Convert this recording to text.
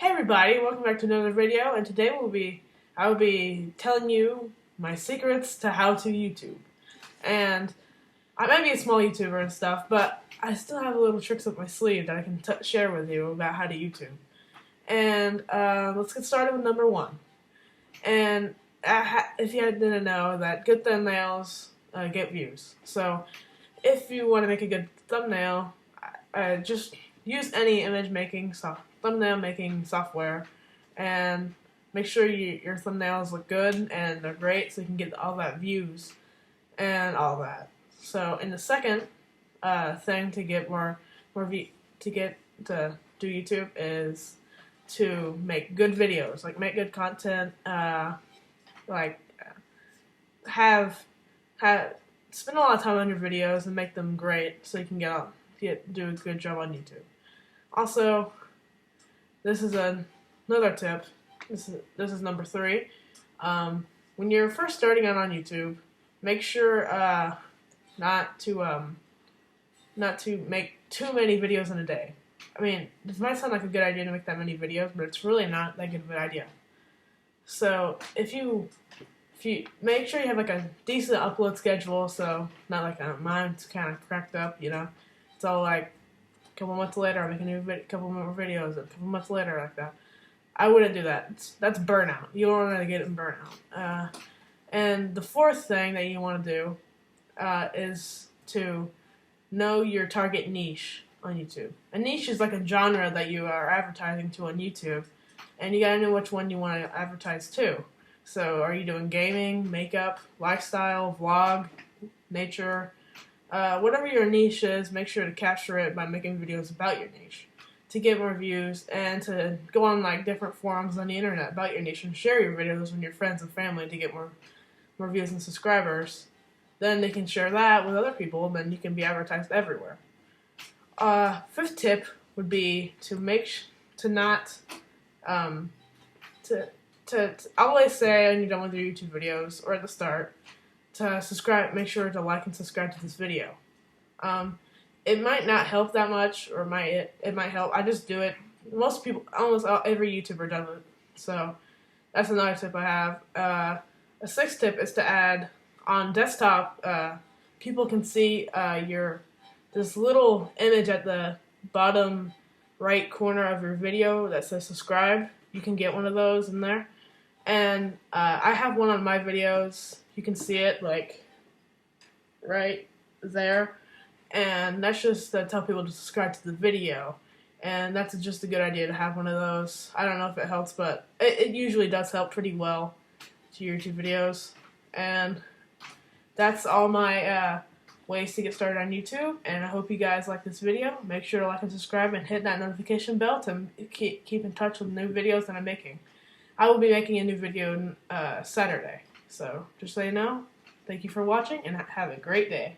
Hey everybody, welcome back to another video, and today I will be telling you my secrets to how to YouTube. And I might be a small YouTuber and stuff, but I still have little tricks up my sleeve that I can share with you about how to YouTube. And let's get started with number one. And if you didn't know, that good thumbnails get views. So if you want to make a good thumbnail, just use any thumbnail making software, and make sure your thumbnails look good and they're great, so you can get all that views and all that. So, in the second thing to get to do YouTube is to make good videos, like make good content, spend a lot of time on your videos and make them great, so you can do a good job on YouTube. Also, this is another tip. This is number 3. When you're first starting out on YouTube, make sure not to make too many videos in a day. I mean, this might sound like a good idea to make that many videos, but it's really not that good of an idea. So if you make sure you have like a decent upload schedule, so not like mine's kind of cracked up, you know. It's all like a couple months later, I make a new couple more videos, a couple months later, like that. I wouldn't do that. That's burnout. You don't want to get in burnout. And the fourth thing that you want to do is to know your target niche on YouTube. A niche is like a genre that you are advertising to on YouTube, and you gotta know which one you want to advertise to. So, are you doing gaming, makeup, lifestyle, vlog, nature? Whatever your niche is, make sure to capture it by making videos about your niche to get more views, and to go on like different forums on the internet about your niche and share your videos with your friends and family to get more views and subscribers. Then they can share that with other people, and then you can be advertised everywhere. Fifth tip would be to to always say when you're done with your YouTube videos or at the start, to subscribe. Make sure to like and subscribe to this video. It might not help that much, or it might help. I just do it. Most people, almost every YouTuber does it. So that's another tip I have. A sixth tip is to add on desktop. People can see this little image at the bottom right corner of your video that says subscribe. You can get one of those in there. And I have one on my videos. You can see it like right there. And that's just to tell people to subscribe to the video. And that's just a good idea to have one of those. I don't know if it helps, but it usually does help pretty well to your YouTube videos. And that's all my ways to get started on YouTube. And I hope you guys like this video. Make sure to like and subscribe and hit that notification bell to keep in touch with new videos that I'm making. I will be making a new video Saturday. So just so you know, thank you for watching and have a great day.